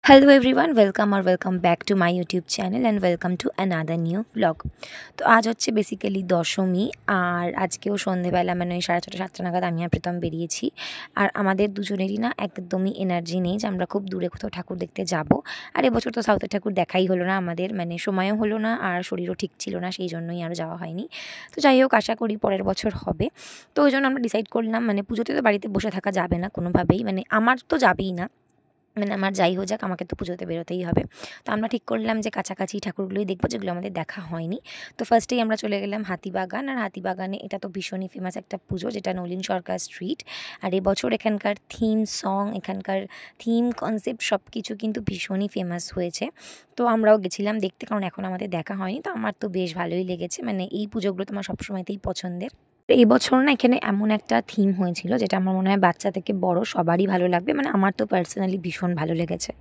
Hello everyone welcome और welcome back to my YouTube channel and welcome to another new blog. তো আজ হচ্ছে basically Dashami আর আজকেও সন্ধেবেলা মানে ওই 6:30 7টা নাগাদ আমি আর প্রীতম বেরিয়েছি। আর আমাদের দুজনেরই না একদমই এনার্জি নেই যে আমরা খুব দূরে কোথাও ঠাকুর দেখতে যাব। আর এবছর তো সাউথের ঠাকুর দেখাই হলো না আমাদের, মানে সময়ও হলো না আর শরীরও ঠিক ছিল না, সেই জন্যই আরও যাওয়া হয়নি। তো যাই হোক, আশা করি পরের বছর হবে। তো ওই জন্য আমরা ডিসাইড করলাম মানে পুজোতে তো বাড়িতে বসে থাকা যাবে না কোনোভাবেই, মানে আমার তো যাবেই না, মানে আমার যাই হোক যাক আমাকে তো পুজোতে বেরোতেই হবে। তো আমরা ঠিক করলাম যে কাছাকাছি ঠাকুরগুলোই দেখবো যেগুলো আমাদের দেখা হয়নি। তো ফার্স্টেই আমরা চলে গেলাম হাতিবাগান। আর হাতিবাগানে এটা তো ভীষণই ফেমাস একটা পুজো, যেটা নলিন সরকার স্ট্রিট। আর এবছর এখানকার থিম সং, এখানকার থিম কনসেপ্ট সব কিছু কিন্তু ভীষণই ফেমাস হয়েছে। তো আমরাও গেছিলাম দেখতে, কারণ এখন আমাদের দেখা হয়নি। তো আমার তো বেশ ভালোই লেগেছে, মানে এই পুজোগুলো তো আমার সবসময়তেই পছন্দের। তো এই বছর না এখানে এমন একটা থিম হয়েছিল যেটা আমার মনে হয় বাচ্চা থেকে বড় সবারই ভালো লাগবে, মানে আমার তো পার্সোনালি ভীষণ ভালো লেগেছে।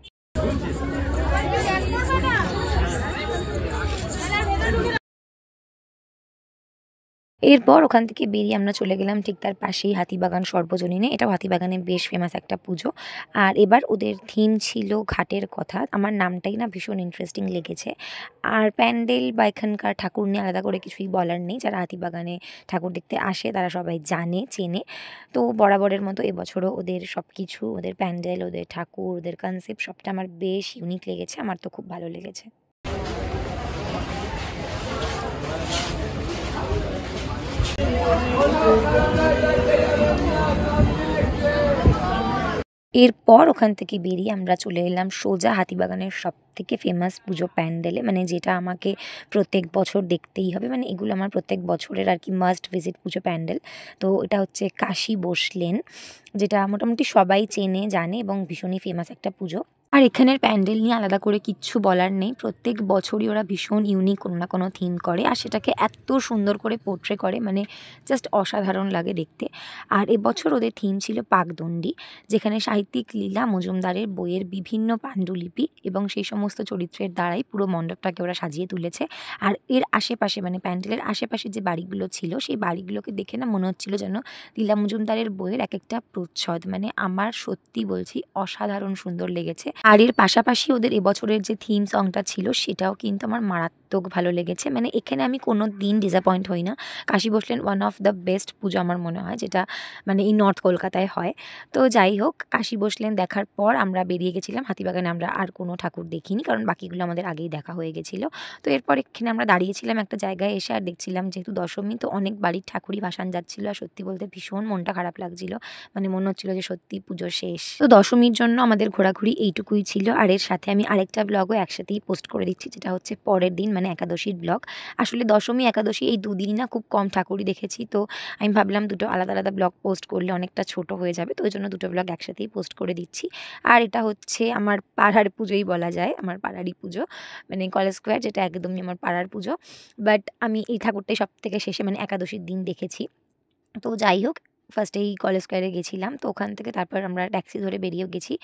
এরপর ওখান থেকে বেরিয়ে আমরা চলে গেলাম ঠিক তার পাশেই হাতিবাগান সর্বজনীনে। এটাও হাতিবাগানে বেশ ফেমাস একটা পুজো। আর এবার ওদের থিম ছিল ঘাটের কথা। আমার নামটাই না ভীষণ ইন্টারেস্টিং লেগেছে। আর প্যান্ডেল বা এখানকার ঠাকুর নিয়ে আলাদা করে কিছুই বলার নেই। যারা হাতিবাগানে ঠাকুর দেখতে আসে তারা সবাই জানে, চেনে। তো বরাবরের মতো এবছরও ওদের সব কিছু, ওদের প্যান্ডেল, ওদের ঠাকুর, ওদের কনসেপ্ট সবটা আমার বেশ ইউনিক লেগেছে। আমার তো খুব ভালো লেগেছে। এরপর ওখান থেকে বেরিয়ে আমরা চলে এলাম সোজা হাতিবাগানের সবথেকে ফেমাস পুজো প্যান্ডেলে, মানে যেটা আমাকে প্রত্যেক বছর দেখতেই হবে, মানে এগুলো আমার প্রত্যেক বছরের আর কি মাস্ট ভিজিট পুজো প্যান্ডেল। তো এটা হচ্ছে কাশী বসলেন, যেটা মোটামুটি সবাই চেনে জানে এবং ভীষণই ফেমাস একটা পুজো। আর এখানের প্যান্ডেল নিয়ে আলাদা করে কিচ্ছু বলার নেই, প্রত্যেক বছরই ওরা ভীষণ ইউনিক কোনো না কোনো থিম করে আর সেটাকে এত সুন্দর করে পোর্ট্রে করে, মানে জাস্ট অসাধারণ লাগে দেখতে। আর এবছর ওদের থিম ছিল পাকদণ্ডী, যেখানে সাহিত্যিক লীলা মজুমদারের বইয়ের বিভিন্ন পাণ্ডুলিপি এবং সেই সমস্ত চরিত্রের দ্বারাই পুরো মণ্ডপটাকে ওরা সাজিয়ে তুলেছে। আর এর আশেপাশে মানে প্যান্ডেলের আশেপাশে যে বাড়িগুলো ছিল সেই বাড়িগুলোকে দেখে না মনে হচ্ছিল যেন লীলা মজুমদারের বইয়ের এক একটা প্রচ্ছদ, মানে আমার সত্যি বলছি অসাধারণ সুন্দর লেগেছে। আর এর পাশাপাশি ওদের এবছরের যে থিম সংটা ছিল সেটাও কিন্তু আমার মারাত্মক ভালো লেগেছে, মানে এখানে আমি কোনো দিন ডিসঅ্যাপয়েন্ট হই না। কাশী বসলেন ওয়ান অফ দ্য বেস্ট পুজো আমার মনে হয়, যেটা মানে এই নর্থ কলকাতায় হয়। তো যাই হোক, কাশী বসলেন দেখার পর আমরা বেরিয়ে গেছিলাম হাতিবাগানে। আমরা আর কোনো ঠাকুর দেখিনি, কারণ বাকিগুলো আমাদের আগেই দেখা হয়ে গেছিলো। তো এরপর এখানে আমরা দাঁড়িয়েছিলাম একটা জায়গায় এসে আর দেখছিলাম যেহেতু দশমী, তো অনেক বাড়ির ঠাকুরই ভাসান যাচ্ছিলো। আর সত্যি বলতে ভীষণ মনটা খারাপ লাগছিল, মানে মনে হচ্ছিলো যে সত্যি পুজো শেষ। তো দশমীর জন্য আমাদের ঘোরাঘুরি এইটুকুই ছিল। আর এর সাথে আমি আরেকটা ব্লগও একসাথেই পোস্ট করে দিচ্ছি, যেটা হচ্ছে পরের দিন মানে একাদশীর ব্লগ। আসলে দশমী একাদশী এই দুদিনই না খুব কম ঠাকুরই দেখেছি, তো আমি ভাবলাম দুটো আলাদা আলাদা ব্লগ পোস্ট করলে অনেকটা ছোট হয়ে যাবে, তো ওই জন্য দুটো ব্লগ একসাথেই পোস্ট করে দিচ্ছি। আর এটা হচ্ছে আমার পাড়ার পুজোই বলা যায়, আমার পাড়ারই পুজো, মানে কলেজ স্কোয়ার, যেটা একদমই আমার পাড়ার পুজো। বাট আমি এই ঠাকুরটাই সব থেকে শেষে মানে একাদশীর দিন দেখেছি। তো যাই হোক, ফার্স্টেই কলেজ স্কোয়ারে গেছিলাম, তো ওখান থেকে তারপর আমরা ট্যাক্সি ধরে বেরিয়েও গেছি।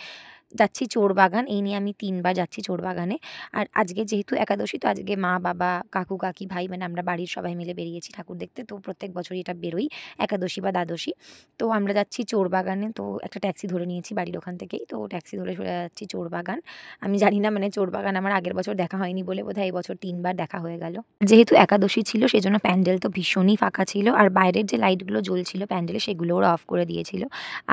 যাচ্ছি চোরবাগান, এই নিয়ে আমি 3বার যাচ্ছি চোরবাগানে। আর আজকে যেহেতু একাদশী, তো আজকে মা বাবা কাকু কাকি ভাই মানে আমরা বাড়ির সবাই মিলে বেরিয়েছি ঠাকুর দেখতে। তো প্রত্যেক বছরই এটা বেরোই একাদশী বা দ্বাদশী। তো আমরা যাচ্ছি চোরবাগানে, তো একটা ট্যাক্সি ধরে নিয়েছি বাড়ির ওখান থেকেই। তো ট্যাক্সি ধরে চলে যাচ্ছি চোরবাগান। আমি জানি না মানে চোরবাগান আমার আগের বছর দেখা হয়নি বলে বোধহয় এই বছর 3বার দেখা হয়ে গেল। যেহেতু একাদশী ছিল সেই জন্য প্যান্ডেল তো ভীষণই ফাঁকা ছিল, আর বাইরের যে লাইটগুলো জ্বলছিল প্যান্ডেলে সেগুলো ওরা অফ করে দিয়েছিল।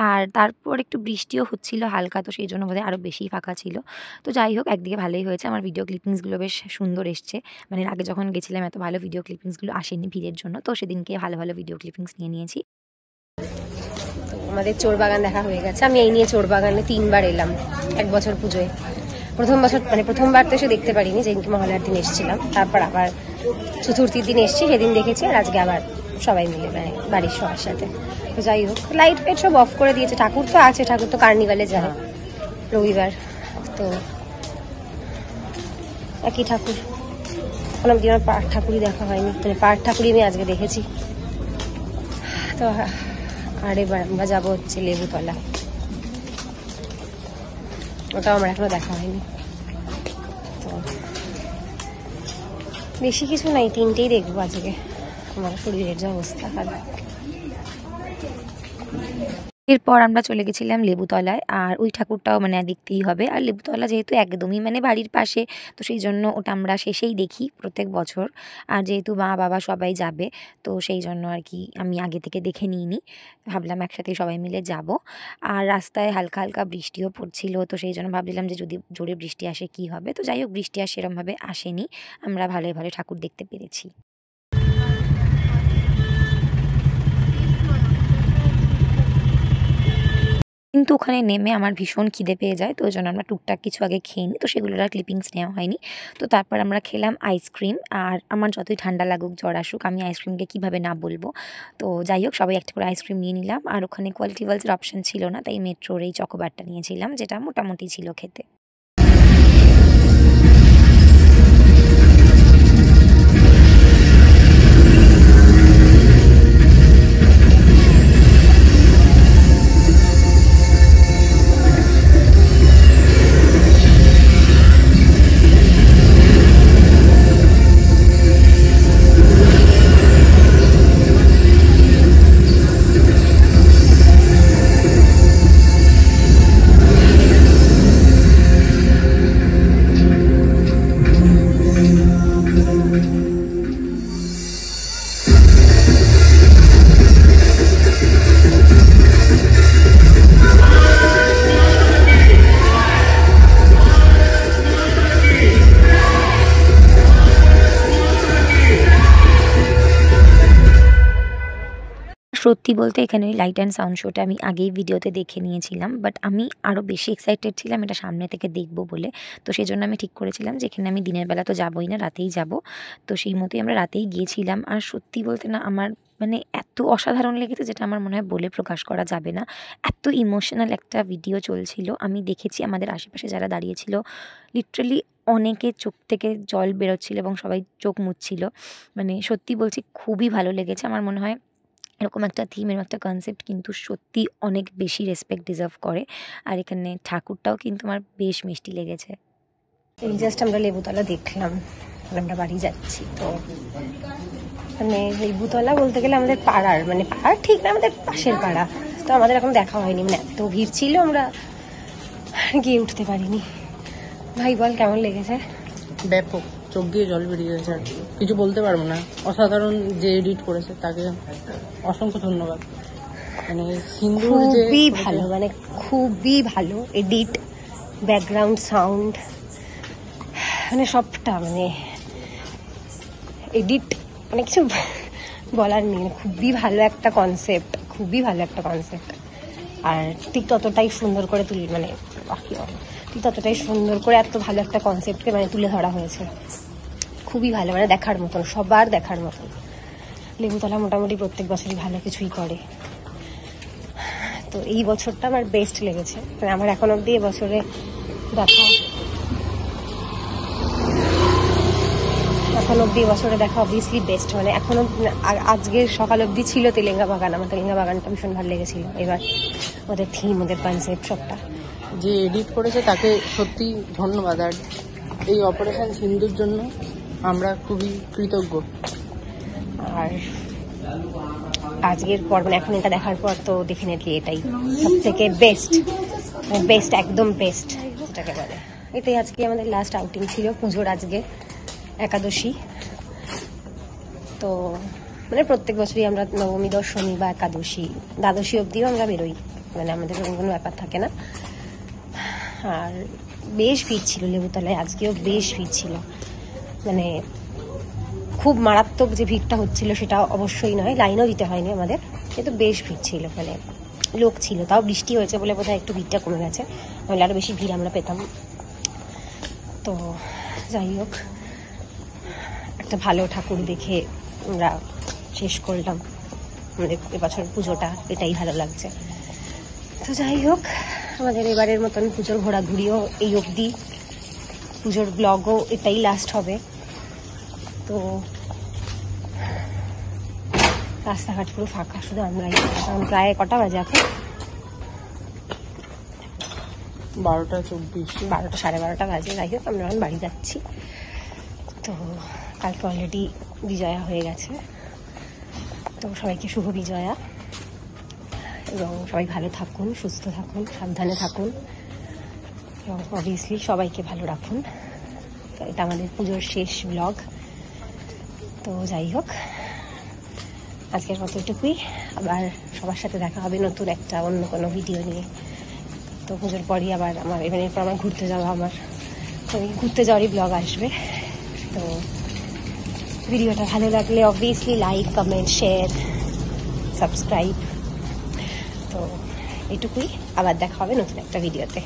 আর তারপর একটু বৃষ্টিও হচ্ছিল হালকা, তো সেই জন্য বোধহয় আরও বেশি ফাঁকা ছিল। তো যাই হোক, একদিকে ভালোই হয়েছে, আমার ভিডিও ক্লিপিংসগুলো বেশ সুন্দর এসছে। মানে আগে যখন গেছিলাম এত ভালো ভিডিও ক্লিপিংসগুলো আসেনি ভিড়ের জন্য, তো সেদিনকে ভালো ভালো ভিডিও ক্লিপিংস নিয়ে নিয়েছি। তো আমাদের চোরবাগান দেখা হয়ে গেছে। আমি এই নিয়ে চোরবাগানে 3বার এলাম এক বছর পুজোয়। প্রথম বছর মানে প্রথমবার তো এসে দেখতে পারিনি, যেদিনকে মহালয়ার দিন এসেছিলাম, তারপর আবার চতুর্থীর দিন এসেছি, সেদিন দেখেছি। আর আজকে আবার সবাই মিলে মানে বাড়ির সবার সাথে। তো যাই হোক, লাইট ফাইট সব অফ করে দিয়েছে। ঠাকুর তো আছে, ঠাকুর তো কার্নিভালে যায় রবিবার, তো একই ঠাকুর। কোনো দিন আমার পাড় ঠাকুরই দেখা হয়নি, মানে পাড় ঠাকুরই আমি আজকে দেখেছি। তো আর এবার আমরা যাবো হচ্ছে লেবুতলা, ওটাও আমার এখনো দেখা হয়নি। তো বেশি কিছু নাই, 3টেই দেখবো আজকে। আমার শরীরের যে অবস্থা খারাপ। এরপর আমরা চলে গেছিলাম লেবুতলায়। আর ওই ঠাকুরটাও মানে দেখতেই হবে। আর লেবুতলা যেহেতু একদমই মানে বাড়ির পাশে, তো সেই জন্য ওটা আমরা শেষেই দেখি প্রত্যেক বছর। আর যেহেতু মা বাবা সবাই যাবে, তো সেই জন্য আর কি আমি আগে থেকে দেখে নিইনি, ভাবলাম একসাথে সবাই মিলে যাব। আর রাস্তায় হালকা হালকা বৃষ্টিও পড়ছিল, তো সেই জন্য ভাবছিলাম যে যদি জোরে বৃষ্টি আসে কী হবে। তো যাই হোক, বৃষ্টি আর সেরমভাবে আসেনি, আমরা ভালোই ভালো ঠাকুর দেখতে পেরেছি। কিন্তু ওখানে নেমে আমার ভীষণ খিদে পেয়ে যায়, তো ওই জন্য আমরা টুকটাক কিছু আগে খেয়ে নিই, তো সেগুলোর আর ক্লিপিংস নেওয়া হয়নি। তো তারপর আমরা খেলাম আইসক্রিম। আর আমার যতই ঠান্ডা লাগুক, জ্বর আসুক, আমি আইসক্রিমকে কীভাবে না বলবো। তো যাই হোক, সবাই একটা করে আইসক্রিম নিয়ে নিলাম। আর ওখানে কোয়ালিটি ওয়ালসের অপশান ছিল না, তাই মেট্রোর এই চকোবারটা নিয়েছিলাম, যেটা মোটামুটি ছিল খেতে। সত্যি বলতে এখানে লাইট অ্যান্ড সাউন্ড শোটা আমি আগেই ভিডিওতে দেখে নিয়েছিলাম, বাট আমি আরও বেশি এক্সাইটেড ছিলাম এটা সামনে থেকে দেখব বলে। তো সেই জন্য আমি ঠিক করেছিলাম যে এখানে আমি দিনের বেলা তো যাবোই না, রাতেই যাব। তো সেই মতোই আমরা রাতেই গিয়েছিলাম। আর সত্যি বলতে না, আমার মানে এত অসাধারণ লেগেছে, যেটা আমার মনে হয় বলে প্রকাশ করা যাবে না। এত ইমোশনাল একটা ভিডিও চলছিল, আমি দেখেছি আমাদের আশেপাশে যারা দাঁড়িয়েছিল, লিটারালি অনেকের চোখ থেকে জল বেরোচ্ছিল এবং সবাই চোখ মুছছিল। মানে সত্যি বলছি, খুবই ভালো লেগেছে। আমার মনে হয় এরকম একটা থিম, এরকম একটা কনসেপ্ট কিন্তু সত্যি অনেক বেশি রেসপেক্ট ডিজার্ভ করে। আর এখানে ঠাকুরটাও কিন্তু আমার বেশ মিষ্টি লেগেছে। এই জাস্ট আমরা লেবুতলা দেখলাম, আমরা বাড়ি যাচ্ছি। তো মানে লেবুতলা বলতে গেলে আমাদের পাড়ার, মানে পাড়ার ঠিক না, আমাদের পাশের পাড়া। তো আমাদের এখন দেখা হয়নি, মানে এত ভিড় ছিল আমরা গিয়ে উঠতে পারিনি। ভাই বল, কেমন লেগেছে? ব্যাপক, চোখ দিয়ে জল বেরিয়ে গেছে। আর কিছু বলতে পারবো না। অসাধারণ যে এডিট করেছে তাকে অসংখ্য ধন্যবাদ। মানে সিন্দুর যে খুবই ভালো, মানে খুবই ভালো এডিট, ব্যাকগ্রাউন্ড সাউন্ড, মানে সবটা, মানে এডিট, মানে কিছু বলার নেই। খুবই ভালো একটা কনসেপ্ট, খুবই ভালো একটা কনসেপ্ট। আর ঠিক ততটাই সুন্দর করে মানে বাকি ঠিক ততটাই সুন্দর করে এত ভালো একটা কনসেপ্টকে মানে তুলে ধরা হয়েছে। খুবই ভালো, মানে দেখার মতন, সবার দেখার মতন। লেবুতলা মোটামুটি প্রত্যেক বছরই ভালো কিছুই করে, তো এই বছরটা আমার বেস্ট লেগেছে। মানে আমার এখন অব্দি এবছরে দেখা অবভিয়াসলি বেস্ট। মানে এখনো আজকের সকাল অবধি ছিল তেলেঙ্গা বাগান, আমার তেলেঙ্গা বাগানটা ভীষণ ভালো লেগেছিল। এবার ওদের থিম, ওদের কনসেপ্ট, সবটা। যে এডিট করেছে তাকে সত্যি ধন্যবাদ। আর এই অপারেশন সিন্দুর জন্য আমরা খুবই কৃতজ্ঞ। আর আজকের পর, মানে এখন এটা দেখার পর তো ডেফিনেটলি এটাই সব থেকে বেস্ট, একদম বেস্ট যেটাকে বলে। এটাই আজকে আমাদের লাস্ট আউটিং ছিল পুজোর, আজকে একাদশী। তো মানে প্রত্যেক বছরই আমরা নবমী, দশমী বা একাদশী, দ্বাদশী অবধিও আমরা বেরোই, মানে আমাদের কোনো ব্যাপার থাকে না। আর বেশ ভিড় ছিল লেবুতলায়, আজকেও বেশ ভিড় ছিল। মানে খুব মারাত্মক যে ভিড়টা হচ্ছিল সেটা অবশ্যই নয়, লাইনও দিতে হয়নি আমাদের, কিন্তু বেশ ভিড় ছিল, মানে লোক ছিল। তাও বৃষ্টি হয়েছে বলে বোধহয় একটু ভিড়টা কমে গেছে, নাহলে আরও বেশি ভিড় আমরা পেতাম। তো যাই হোক, একটা ভালো ঠাকুর দেখে আমরা শেষ করলাম আমাদের এবছর পুজোটা, এটাই ভালো লাগছে। তো যাই হোক, আমাদের এবারের মতন পুজোর ঘোরাঘুরিও এই অবধি, পুজোর ব্লগও এটাই লাস্ট হবে। তো রাস্তাঘাট পুরো ফাঁকা, শুধু আমরাই। এখন প্রায় কটা বাজে এখন? 12:24, 12টা, 12:30 বাজে। যাই হোক, আমরা এখন বাড়ি যাচ্ছি। তো কালকে অলরেডি বিজয়া হয়ে গেছে, তো সবাইকে শুভ বিজয়া। এবং সবাই ভালো থাকুন, সুস্থ থাকুন, সাবধানে থাকুন এবং অবভিয়াসলি সবাইকে ভালো রাখুন। তো এটা আমাদের পুজোর শেষ ব্লগ। তো যাই হোক, আজকের মতো এটুকুই। আবার সবার সাথে দেখা হবে নতুন একটা অন্য কোনো ভিডিও নিয়ে। তো পুজোর পরই আবার আমার এরপর আমার ঘুরতে যাওয়া, তো এই ঘুরতে যাওয়ারই ব্লগ আসবে। তো ভিডিওটা ভালো লাগলে obviously like, comment, share, subscribe. তো এটুকুই, আবার দেখা হবে নতুন একটা ভিডিওতে।